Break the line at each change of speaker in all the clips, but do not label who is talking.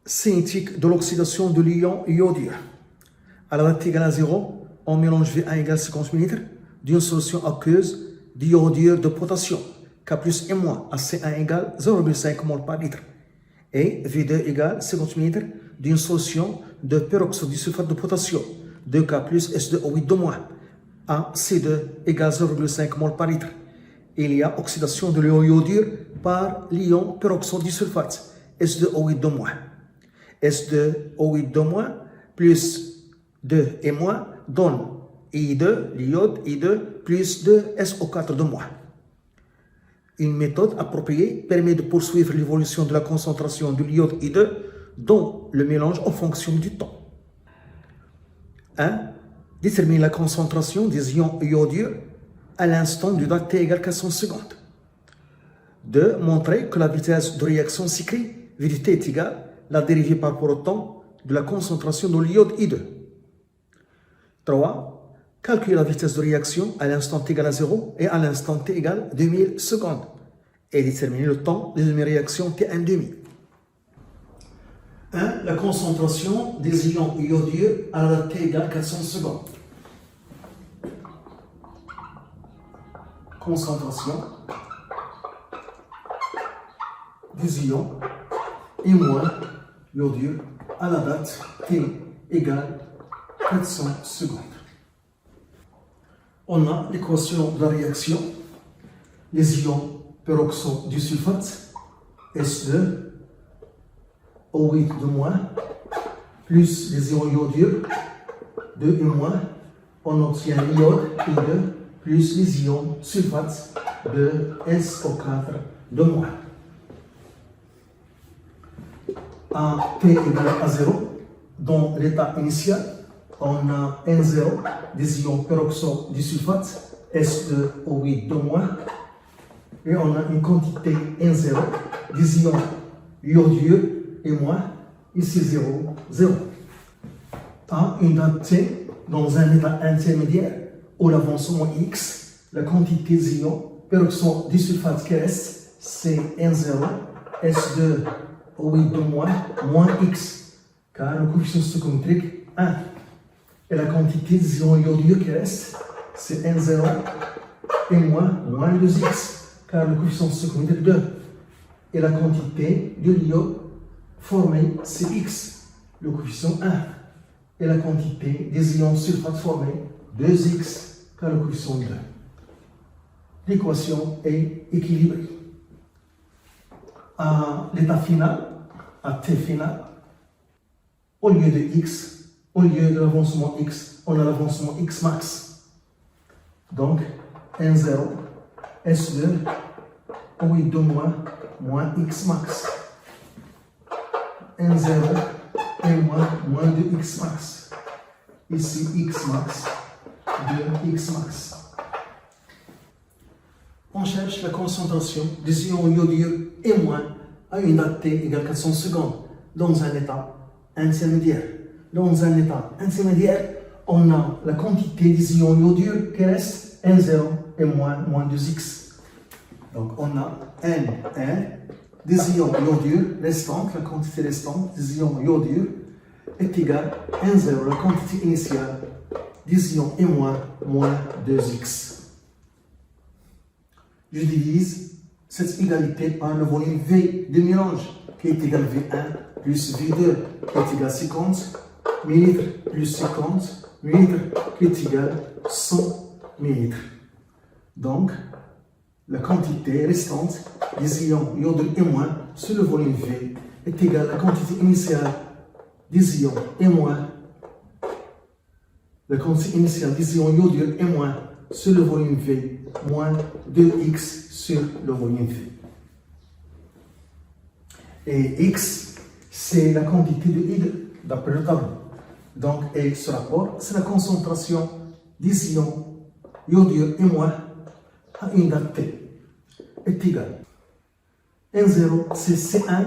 cinétique de l'oxydation de l'ion iodure. À la date égale à 0, on mélange V1 égale 50 ml d'une solution aqueuse d'iodure de potassium, K plus M- à C1 égale 0,5 mol par litre. Et V2 égale 50 ml d'une solution de peroxyde disulfate de potassium, 2K plus S2O8 à C2 égale 0,5 mol par litre. Il y a oxydation de l'ion iodure par l'ion peroxyde disulfate, S2O8 S2O8 plus 2 et moins donne I2, l'iode, I2 plus 2 SO4 de moins. Une méthode appropriée permet de poursuivre l'évolution de la concentration de l'iode I2 dans le mélange en fonction du temps. 1. Déterminer la concentration des ions iodure à l'instant du date t égale 400 secondes. 2. Montrer que la vitesse de réaction cyclique, V du t est égale la dérivée par rapport au temps de la concentration de l'iode I2. 3. Calculer la vitesse de réaction à l'instant t égale à 0 et à l'instant t égale 2000 secondes et déterminer le temps de demi-réaction T1 demi. 1. La concentration des ions iodure à la date t égale 400 secondes. Concentration des ions et moins iodure à la date t égale 400 secondes. On a l'équation de la réaction. Les ions peroxyde du sulfate, S2, O8 de moins, plus les ions iodure, 2 et moins, on obtient l'iode, I2, plus les ions sulfate, de SO4 de moins. À t égale à 0, dans l'état initial, on a N0 des ions peroxyde du sulfate, S2O8 de moins, et on a une quantité N0 des ions iodure et moins, ici 0, 0. À une date T, dans un état intermédiaire, où l'avancement X, la quantité des ions peroxyde du sulfate qui reste, c'est N0, S2O8 de moins, moins X, car le coefficient stoichiométrique 1. Et la quantité des ions iodure qui reste, c'est N0 et moins 2x, car le coefficient stoichiométrique 2. Et la quantité de l'iode formée, c'est x, le coefficient 1. Et la quantité des ions sulfate formés, 2x, car le coefficient 2. L'équation est équilibrée. À l'état final, à t final, au lieu de x, au lieu de l'avancement x, on a l'avancement x max. Donc, N0, S2, O8 de moins, moins x max. N0 et moins 2x max. Ici, x max, 2x max. On cherche la concentration des ions iodure et moins à une date t égale 400 secondes dans un état intermédiaire. Dans un état intermédiaire, on a la quantité des ions iodure qui reste N0 et moins 2x. Donc on a N1 des ions iodure restantes, la quantité restante des ions iodure est égale à N0, la quantité initiale des ions et moins 2x. Je divise cette égalité par le volume V de mélange qui est égal à V1 plus V2 qui est égal à 50 ml plus 50 ml qui est égal à 100 ml. Donc, la quantité restante des ions iodure et moins sur le volume V est égale à la quantité initiale des ions et moins, la quantité initiale des ions iodure et moins sur le volume V moins 2x sur le volume V. Et x, c'est la quantité de I2 d'après le tableau. Donc, et ce rapport, c'est la concentration des ions iodure et moins à une date t est égale. N0, c'est C1,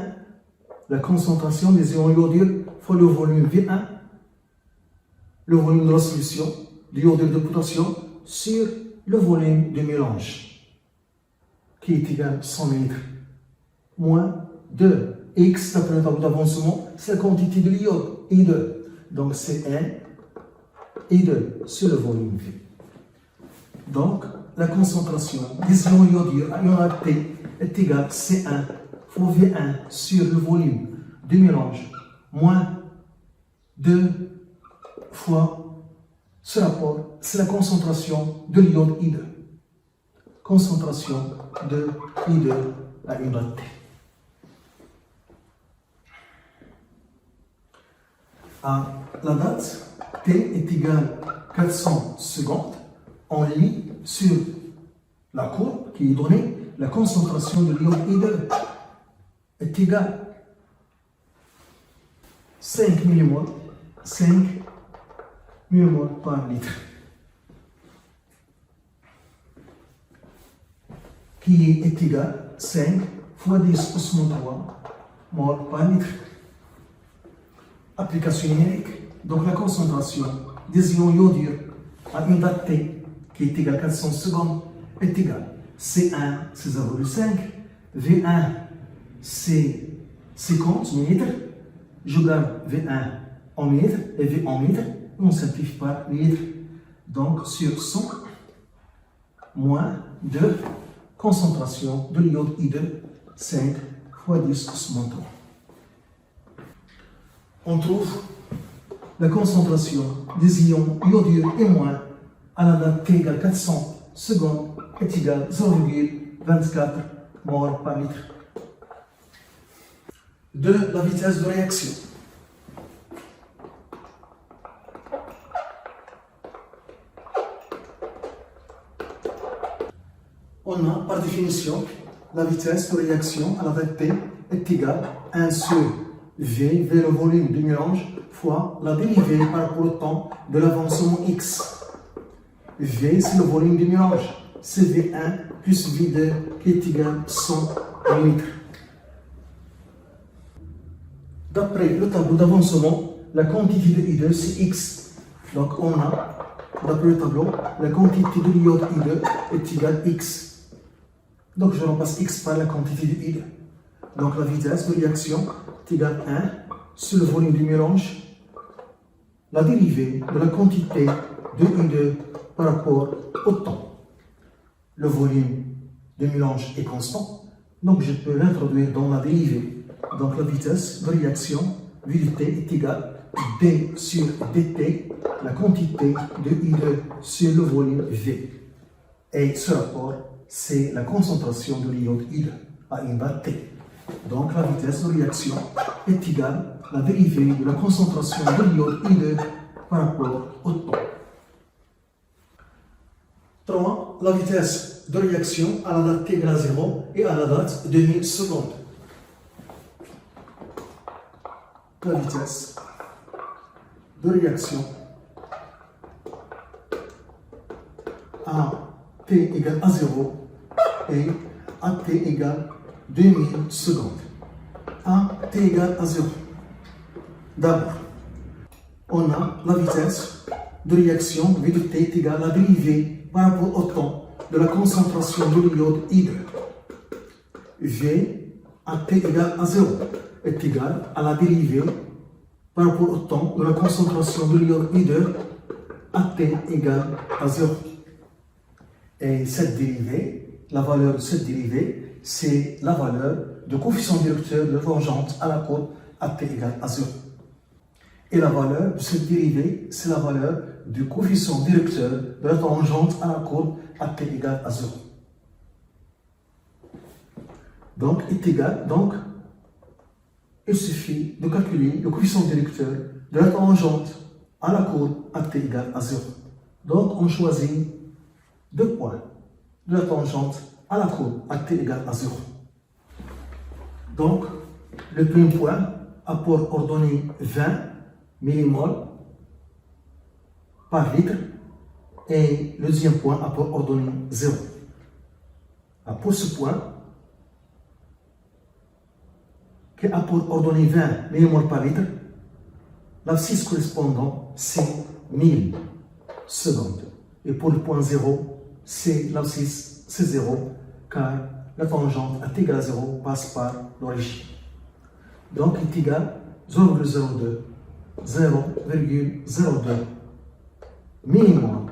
la concentration des ions iodure fois le volume V1, le volume de la solution d'iodure de potassium sur le volume de mélange, qui est égal à 100 ml, moins 2 X, d'après le tableau d'avancement, c'est la quantité de l'iode, I2. Donc c'est 1, I2 sur le volume V. Donc, la concentration des ions iodures à ion T est égale à C1 fois V1 sur le volume du mélange moins 2 fois ce rapport, c'est la concentration de l'iode I2. Concentration de I2 à ion T. À la date, T est égal à 400 secondes. On lit sur la courbe qui est donnée, la concentration de l'iode I2 est égale à 5 mmol, 5 mmol par litre, qui est égal à 5 fois 10 puissance 3 mol par litre. Application numérique. Donc la concentration des ions iodures à une date T qui est égale à 400 secondes est égale à C1, c'est 0,5, V1, c'est 50 millilitres, je garde V1 en millilitres et V en litres, on simplifie par millilitres. Donc sur 100 moins 2, concentration de l'iode I2, 5 fois 10 puissance 3. On trouve la concentration des ions iodures et moins à la date T égale 400 secondes est égale à 0,24 mol par litre. De la vitesse de réaction. On a par définition la vitesse de réaction à la date T est égale à 1 sur V vers le volume du mélange fois la dérivée par rapport au temps de l'avancement X. V, c'est le volume du mélange. C'est V1 plus V2 qui est égal à 100 litres. D'après le tableau d'avancement, la quantité de I2 c'est X. Donc on a, d'après le tableau, la quantité de l'iode I2 est égale à X. Donc je remplace X par la quantité de I2. Donc la vitesse de réaction est égale à 1 sur le volume du mélange, la dérivée de la quantité de I2 par rapport au temps. Le volume du mélange est constant, donc je peux l'introduire dans la dérivée. Donc la vitesse de réaction, VT, est égale à D sur dt, la quantité de I2 sur le volume V. Et ce rapport, c'est la concentration de l'iode I2 à une date T. Donc la vitesse de réaction est égale à la dérivée de la concentration de l'iode I2 par rapport au temps. 3. La vitesse de réaction à la date T égale à 0 et à la date de 1000 secondes. La vitesse de réaction à T égale à 0 et à T égale 2000 secondes. À T égale à 0. D'abord, on a la vitesse de réaction V de T est égale à la dérivée par rapport au temps de la concentration de l'iode I2. V à T égale à 0 est égal à la dérivée par rapport au temps de la concentration de l'iode I2 à T égale à 0. Et cette dérivée, la valeur de cette dérivée, c'est la valeur du coefficient directeur de la tangente à la courbe à T égale à 0. Et la valeur de cette dérivée, c'est la valeur du coefficient directeur de la tangente à la courbe à T égale à 0. Donc, est égal, donc, il suffit de calculer le coefficient directeur de la tangente à la courbe à T égale à 0. Donc, on choisit deux points de la tangente à la courbe à T égale à 0. Donc, le premier point, apport ordonné 20 millimoles par litre, et le deuxième point, apport ordonné 0. Pour ce point, qui est apport ordonné 20 millimoles par litre, l'abscisse correspondant, c'est 1000 secondes. Et pour le point 0, c'est l'abscisse, c'est 0, car la tangente à T égale à 0 passe par l'origine. Donc, est égal 0,02. 0,02 millimoles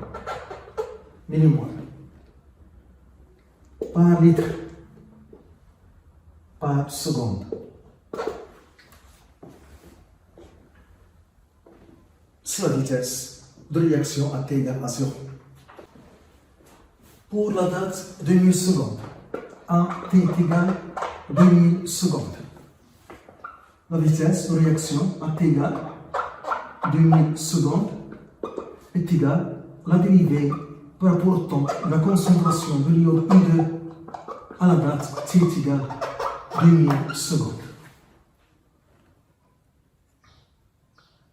par litre par seconde. C'est la vitesse de réaction à t égale à 0. Pour la date 2000 secondes, à t est égal 2000 secondes. La vitesse de réaction à t égale 2000 secondes est égale à la dérivée par rapport au temps de la concentration de l'iode I2 à la date t est égale 2000 secondes.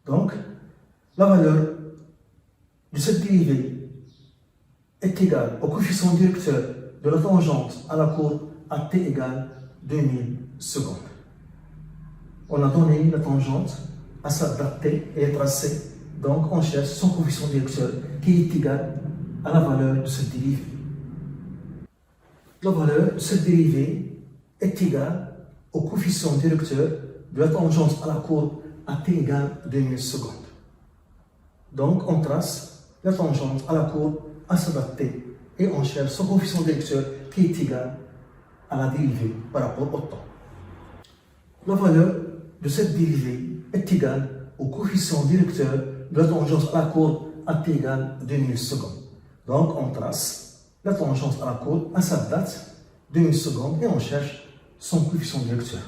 Donc, la valeur de cette dérivée est égale au coefficient directeur de la tangente à la courbe à t égale 2000 secondes. On a donné la tangente à sa date t et est tracée, donc on cherche son coefficient directeur qui est égal à la valeur de cette dérivée. La valeur de cette dérivée est égale au coefficient directeur de la tangente à la courbe à t égale 2000 secondes. Donc on trace la tangente à la courbe à sa date t et on cherche son coefficient directeur qui est égal à la dérivée par rapport au temps. La valeur de cette dérivée est égale au coefficient directeur de la tangente à la courbe à t égale 2000 secondes. Donc on trace la tangente à la courbe à sa date 2000 secondes et on cherche son coefficient directeur.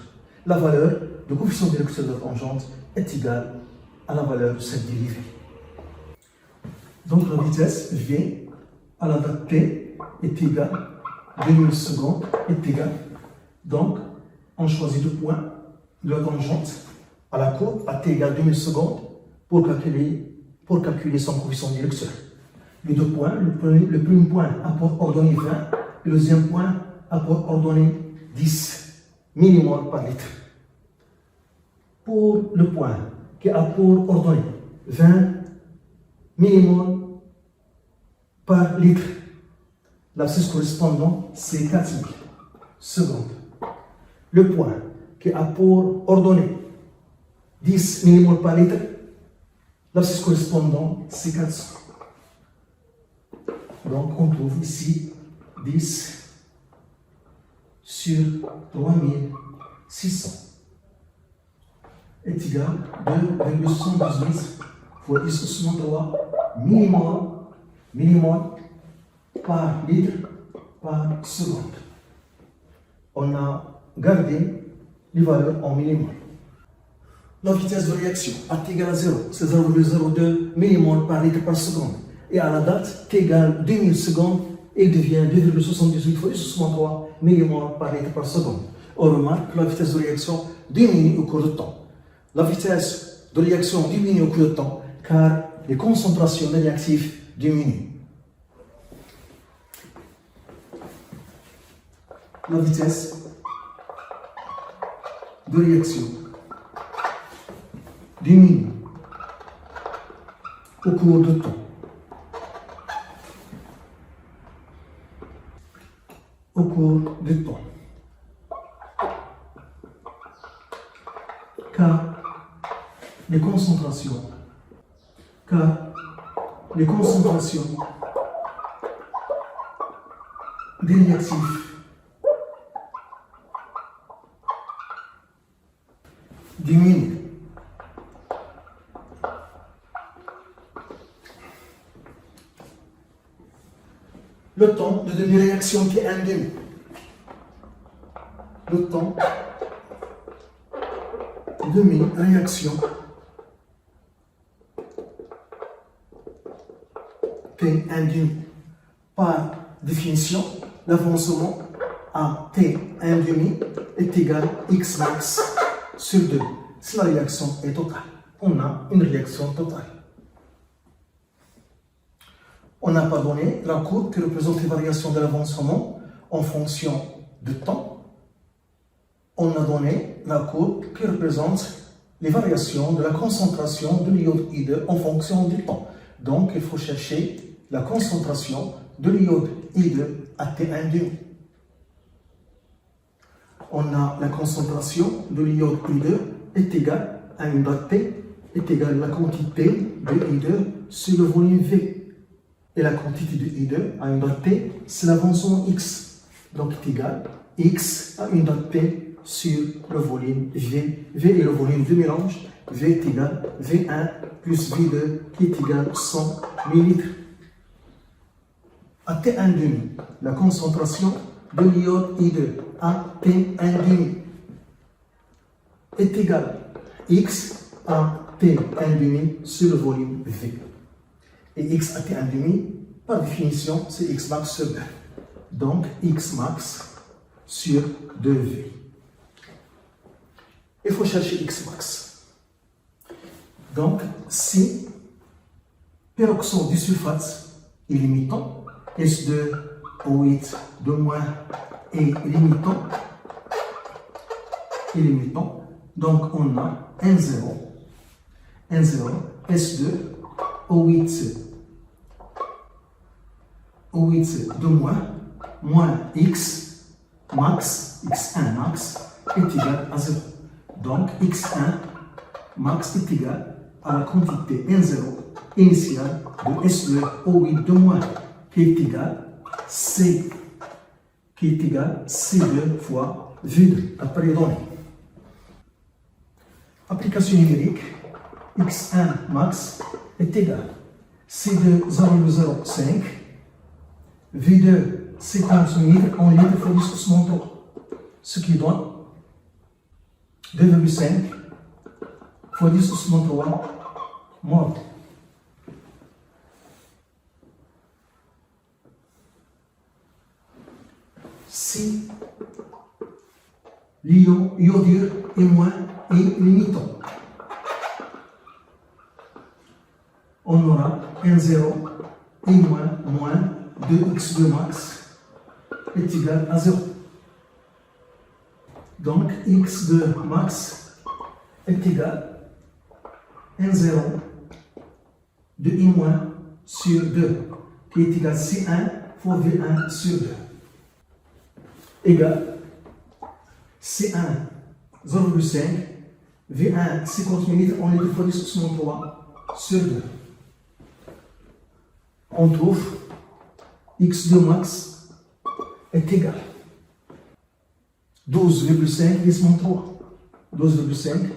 La valeur du coefficient directeur de la tangente est égale à la valeur de cette dérivée. Donc la vitesse V à la date t est égale 2000 secondes est égale. Donc on choisit deux points de la tangente à la courbe à t égale 2000 secondes pour calculer son coefficient directeur. Les deux points, le premier point apport ordonnée 20 et le deuxième point apport ordonnée 10 millimoles par litre. Pour le point qui est apport ordonnée 20 millimoles par litre, l'abscisse correspondant c'est 4000 secondes. Le point qui est apport ordonnée 10 millimoles par litre, l'abscisse correspondant c'est 400. Donc on trouve ici 10 sur 3600 est égal à 2,78 fois 10 sur 3 millimoles par litre par seconde. On a gardé les valeurs en millimoles. La vitesse de réaction à t égale à 0, c'est 0,02 millimoles par litre par seconde. Et à la date t égale 2000 secondes, il devient 2,78 fois 10 sur 3 millimoles par litre par seconde. On remarque que la vitesse de réaction diminue au cours du temps. La vitesse de réaction diminue au cours du temps car les concentrations réactives diminuent. La vitesse de réaction diminue au cours du temps. Au cours du temps. Car les concentrations des réactifs diminuent. Le temps de demi-réaction qui est un demi. Le temps de demi-réaction qui est un demi. Par définition, l'avancement à t un demi est égal à x max sur 2. Si la réaction est totale, on a une réaction totale. On n'a pas donné la courbe qui représente les variations de l'avancement en fonction du temps. On a donné la courbe qui représente les variations de la concentration de l'iode I2 en fonction du temps. Donc, il faut chercher la concentration de l'iode I2 à T1,5. on a la concentration de l'iode I2 est égale à une date T est égale à la quantité de I2 sur le volume V. Et la quantité de I2 à une date T, c'est l'avancement X. Donc est égal X à une date T sur le volume V. V est le volume de mélange. V est égal V1 plus V2 qui est égal à 100 ml. À T1,5, la concentration de l'iode I2 à T1,5 est égale X à T1,5 sur le volume V. Et X à T1,5, par définition, c'est X max sur 2. Donc, X max sur 2V. Il faut chercher X max. Donc, si peroxyde disulfate est limitant, S2O8 de moins est limitant, donc on a N0, S2O8 de moins X max, X1 max est égal à 0. Donc X1 max est égal à la quantité N0 initiale de S2O8 de moins qui est égal C2 fois V2 après les données. Application numérique, X1 max est égal C2 0,05 V2 50 ml en litre fois 10 puissance 3, ce qui donne 2,5 fois 10 puissance 3 mol. Si l'iodure est moins et limitant, on aura N0 et moins de X2 max est égal à 0. Donc X2 max est égal à N0 de I- sur 2 qui est égal à C1 fois V1 sur 2 égale C1 0,5 V1 50 ml en litre fois 10 puissance 3 sur 2. On trouve X2 max est égal 12,5 10 3. 12,5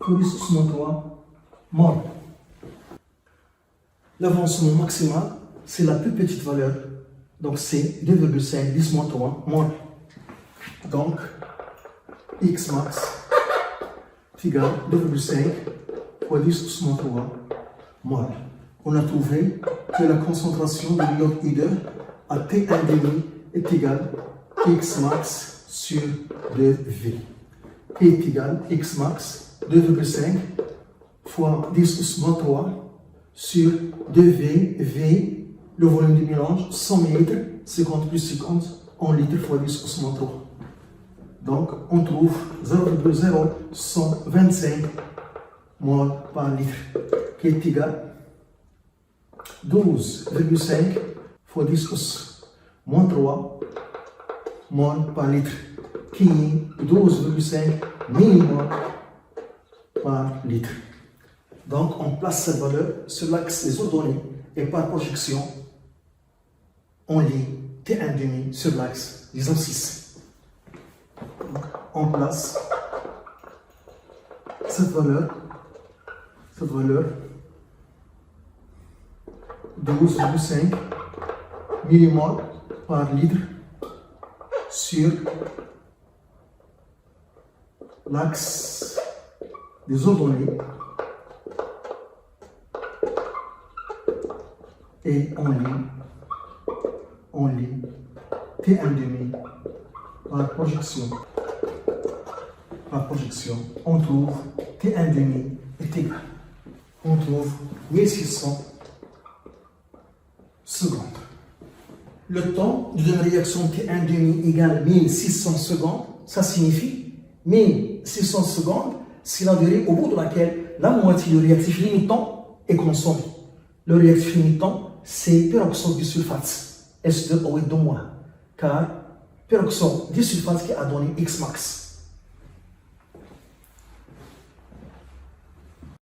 fois 10 puissance 3 mol. L'avancement maximal, c'est la plus petite valeur. Donc c'est 2,5 10 3 mol. Donc, X max est égal à 2,5 fois 10 puissance 3 mol. On a trouvé que la concentration de l'iode I2 à T1,5 est égale à X max sur 2V. Qui est égal à X max 2,5 fois 10 puissance 3 sur 2V. V, le volume du mélange, 100 ml, 50 plus 50 en litres fois 10 puissance 3. Donc, on trouve 0,0125 mol par litre, qui est égal à 12,5 fois 10 puissance moins 3 mol par litre, qui est 12,5 millimol par litre. Donc, on place cette valeur sur l'axe des ordonnées et par projection, on lit T1,5 sur l'axe des abscisses. On place cette valeur 12,5 millimol par litre sur l'axe des ordonnées et on lit T1,5 par projection. Par projection, on trouve T1,5 est égal. On trouve 1600 secondes. Le temps d'une réaction T1,5 égale 1600 secondes, ça signifie 1600 secondes, c'est la durée au bout de laquelle la moitié du réactif limitant est consommée. Le réactif limitant, c'est peroxyde disulfate, S2O8 de moins, car peroxyde disulfate qui a donné X max.